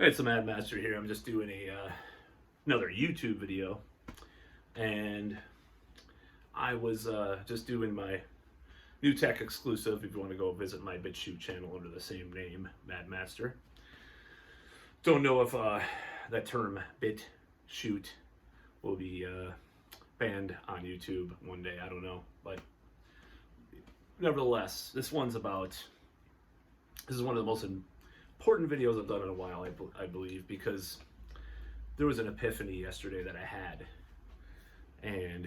Hey, it's the Mad Master here. I'm just doing another YouTube video, and I was just doing my new tech exclusive. If you want to go visit my BitChute channel under the same name, Mad Master. Don't know if that term BitChute will be banned on YouTube one day. I don't know, but nevertheless, this is one of the most important videos I've done in a while, I believe, because there was an epiphany yesterday that I had, and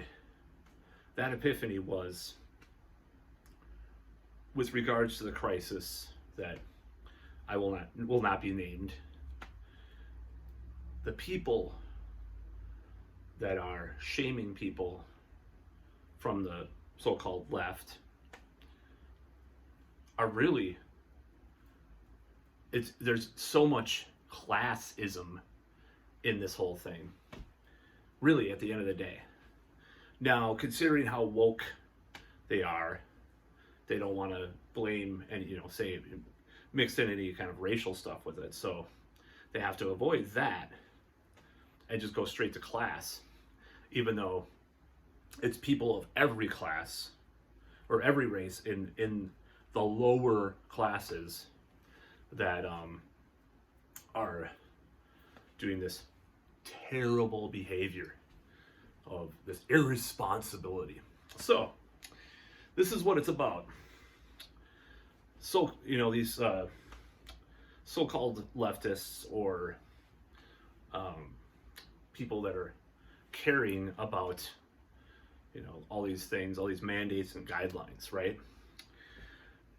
that epiphany was with regards to the crisis that I will not be named. The people that are shaming people from the so-called left are really, there's so much classism in this whole thing, really, at the end of the day. Now, considering how woke they are, they don't want to blame and, say, mix in any kind of racial stuff with it. So they have to avoid that and just go straight to class, even though it's people of every class or every race in the lower classes that are doing this terrible behavior of this irresponsibility. So this is what it's about. So these so-called leftists or people that are caring about all these things, all these mandates and guidelines, right?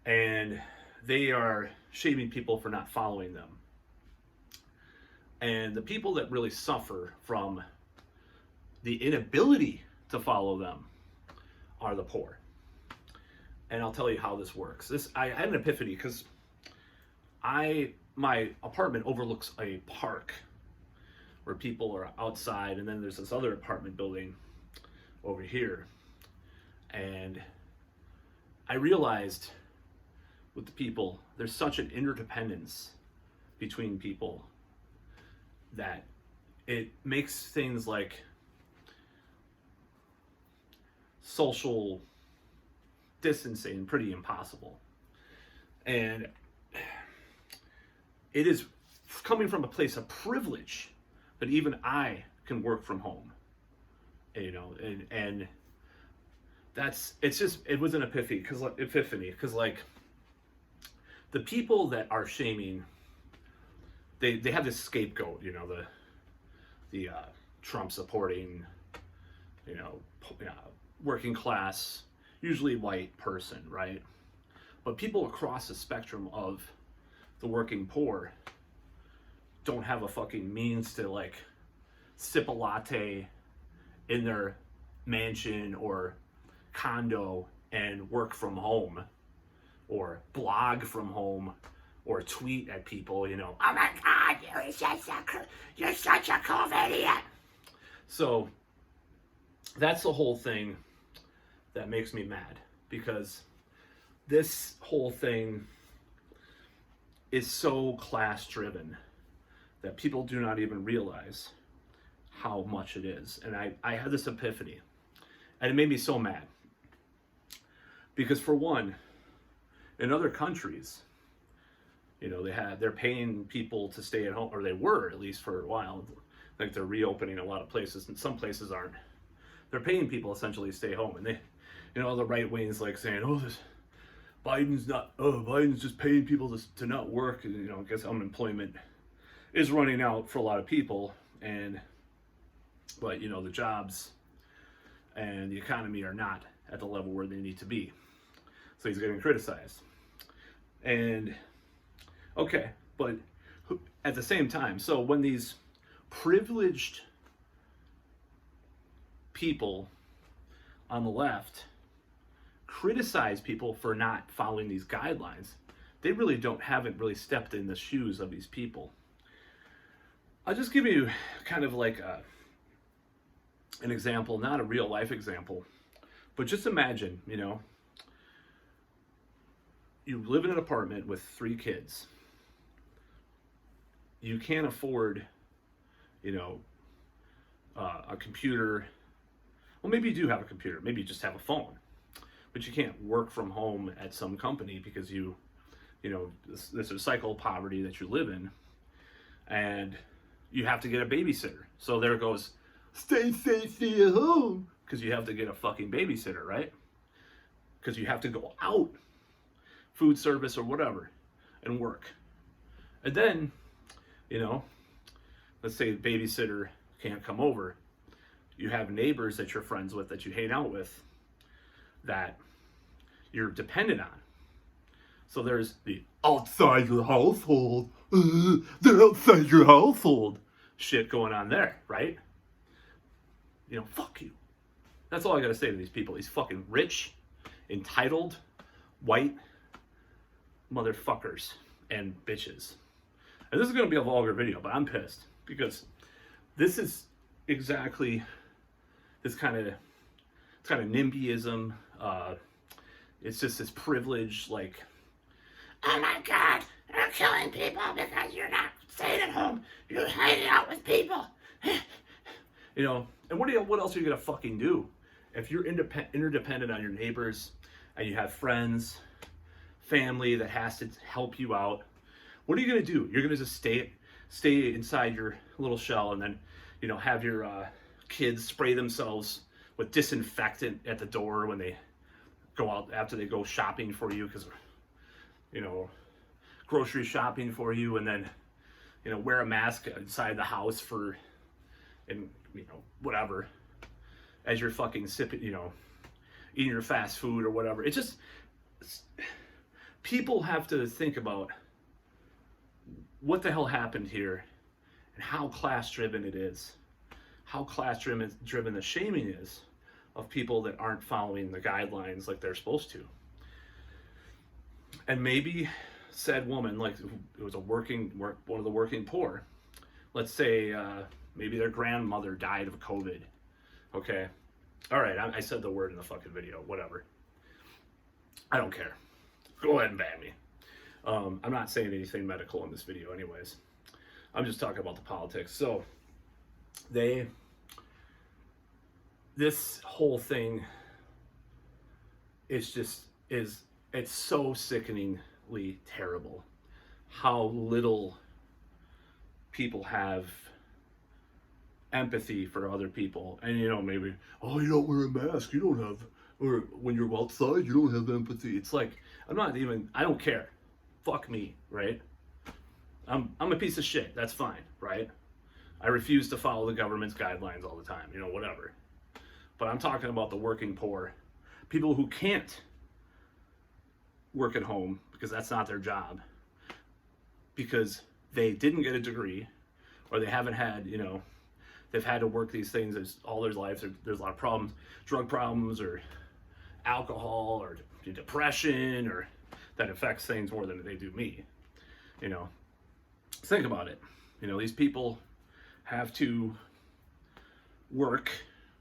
And they are shaming people for not following them. And the people that really suffer from the inability to follow them are the poor. And I'll tell you how this works. I had an epiphany because my apartment overlooks a park where people are outside, and then there's this other apartment building over here. And I realized with the people, there's such an interdependence between people that it makes things like social distancing pretty impossible. And it is coming from a place of privilege that even I can work from home, and it was an epiphany because like the people that are shaming, they have this scapegoat, the Trump supporting, working class, usually white person, right? But people across the spectrum of the working poor don't have a fucking means to like sip a latte in their mansion or condo and work from home, or blog from home, or tweet at people, oh my God, you're such a cool idiot. So that's the whole thing that makes me mad, because this whole thing is so class driven that people do not even realize how much it is. And I had this epiphany, and it made me so mad. Because for one, in other countries, they're paying people to stay at home, or they were at least for a while. Like they're reopening a lot of places, and some places aren't. They're paying people essentially to stay home, and they, the right wing is like saying, Biden's just paying people to not work, and I guess unemployment is running out for a lot of people, but the jobs and the economy are not at the level where they need to be. So he's getting criticized. And okay, but at the same time, so when these privileged people on the left criticize people for not following these guidelines, they really haven't really stepped in the shoes of these people. I'll just give you kind of like an example, not a real life example, but just imagine, you live in an apartment with 3 kids. you can't afford, a computer. Well, maybe you do have a computer. Maybe you just have a phone, but you can't work from home at some company because this is a cycle of poverty that you live in, and you have to get a babysitter. So there goes, stay at home, because you have to get a fucking babysitter, right? Because you have to go out, food service or whatever, and work. And then, let's say the babysitter can't come over. You have neighbors that you're friends with, that you hang out with, that you're dependent on. So there's the outside your household, the outside your household shit going on there, right? Fuck you. That's all I gotta say to these people. These fucking rich, entitled, white motherfuckers and bitches. And this is gonna be a vulgar video, but I'm pissed because this is exactly this kind of NIMBYism. It's just this privilege, like, oh my God, they're killing people because you're not staying at home. You're hanging out with people. And what else are you gonna fucking do? If you're interdependent on your neighbors and you have friends, family that has to help you out, what are you gonna do? You're gonna just stay inside your little shell and then, have your kids spray themselves with disinfectant at the door when they go out, after they go shopping for you, because grocery shopping for you, and then wear a mask inside the house whatever, as you're fucking sipping, eating your fast food or whatever. People have to think about what the hell happened here and how class driven it is, how class driven the shaming is of people that aren't following the guidelines like they're supposed to. And maybe said woman, like, it was one of the working poor, let's say maybe their grandmother died of COVID. Okay, all right, I said the word in the fucking video, whatever, I don't care, go ahead and ban me. I'm not saying anything medical in this video anyways, I'm just talking about the politics. So this whole thing it's so sickeningly terrible how little people have empathy for other people. And maybe, oh, you don't wear a mask, you don't have, or when you're outside you don't have empathy. It's like, I don't care, fuck me, right? I'm a piece of shit, that's fine, right? I refuse to follow the government's guidelines all the time, whatever. But I'm talking about the working poor, people who can't work at home because that's not their job, because they didn't get a degree, or they haven't had, they've had to work these things all their lives. There's a lot of problems, drug problems or alcohol or depression, or that affects things more than they do me. Think about it. These people have to work,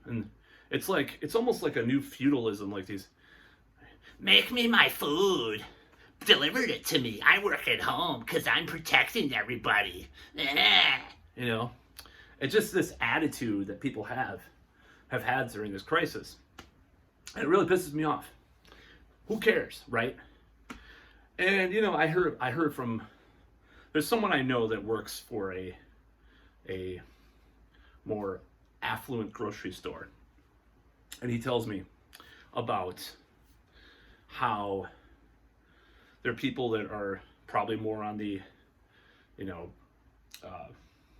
and it's almost like a new feudalism, like these, make me my food, delivered it to me, I work at home because I'm protecting everybody. It's just this attitude that people have had during this crisis, and it really pisses me off. Who cares, right? And I heard from, there's someone I know that works for a more affluent grocery store, and he tells me about how there are people that are probably more on the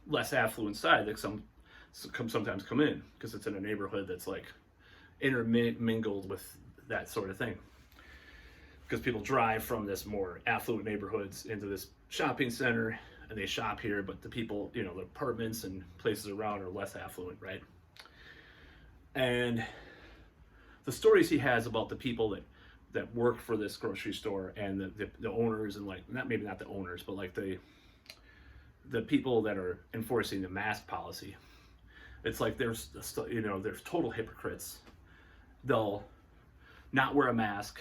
less affluent side that sometimes come in, because it's in a neighborhood that's like intermingled with that sort of thing, because people drive from this more affluent neighborhoods into this shopping center and they shop here, but the people, the apartments and places around are less affluent, right? And the stories he has about the people that work for this grocery store and the owners, and maybe not the owners, but like the people that are enforcing the mask policy, it's like there's total hypocrites. They'll not wear a mask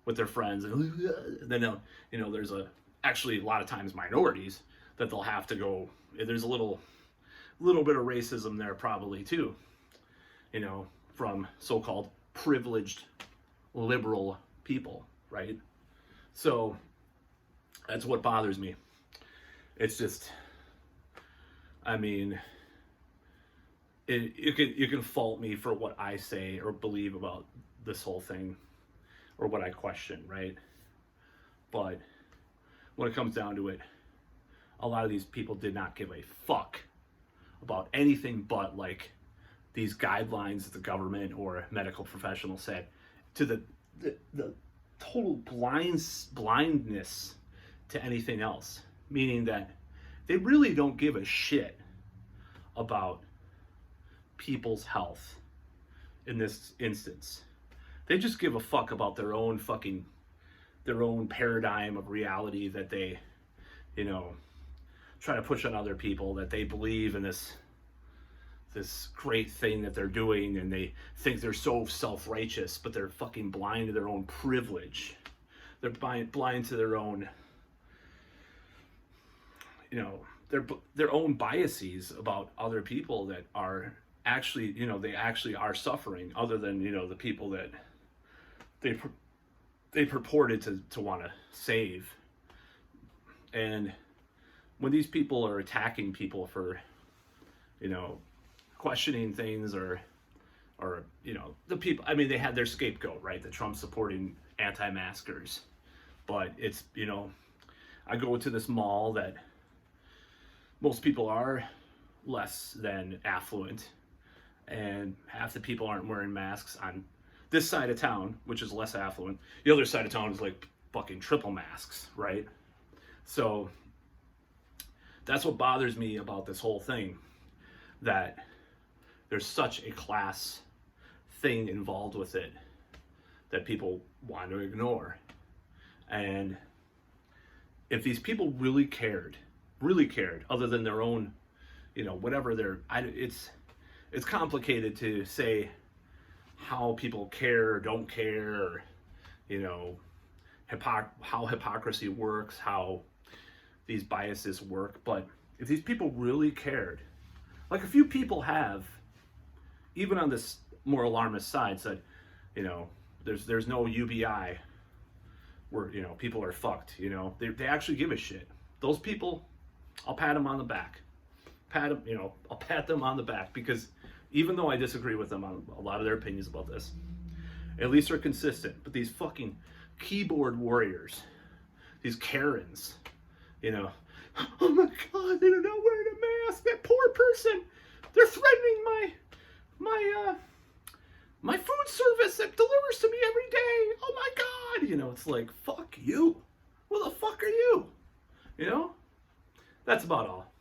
with their friends, and then there's actually a lot of times minorities that they'll have to go. There's a little bit of racism there probably too, you know, from so-called privileged liberal people, right? So that's what bothers me. It's just, I mean, you can fault me for what I say or believe about this whole thing, or what I question, right? But when it comes down to it, a lot of these people did not give a fuck about anything but like these guidelines that the government or medical professionals said, to the total blindness to anything else, meaning that they really don't give a shit about people's health in this instance. They just give a fuck about their own paradigm of reality that they, you know, try to push on other people, that they believe in this great thing that they're doing, and they think they're so self-righteous, but they're fucking blind to their own privilege. They're blind to their own, you know, their own biases about other people that are actually, you know, they actually are suffering, other than, you know, the people that they purported to want to save. And when these people are attacking people for, you know, questioning things, or you know, the people, I mean, they had their scapegoat, right? The Trump supporting anti-maskers. But it's, you know, I go to this mall that most people are less than affluent, and half the people aren't wearing masks on this side of town, which is less affluent. The other side of town is like fucking triple masks, right? So that's what bothers me about this whole thing, that there's such a class thing involved with it that people want to ignore. And if these people really cared, other than their own, you know, whatever it's complicated to say how people care or don't care, or, you know, how hypocrisy works, how these biases work. But if these people really cared, like a few people have, even on this more alarmist side, said, you know, there's no UBI where, you know, people are fucked, you know, they actually give a shit. Those people, I'll pat them on the back. I'll pat them on the back, because even though I disagree with them on a lot of their opinions about this, at least they're consistent. But these fucking keyboard warriors, these Karens, you know, oh my God, they're not wearing a mask. That poor person, they're threatening my food service that delivers to me every day. Oh my God, you know, it's like, fuck you. Who the fuck are you? You know, that's about all.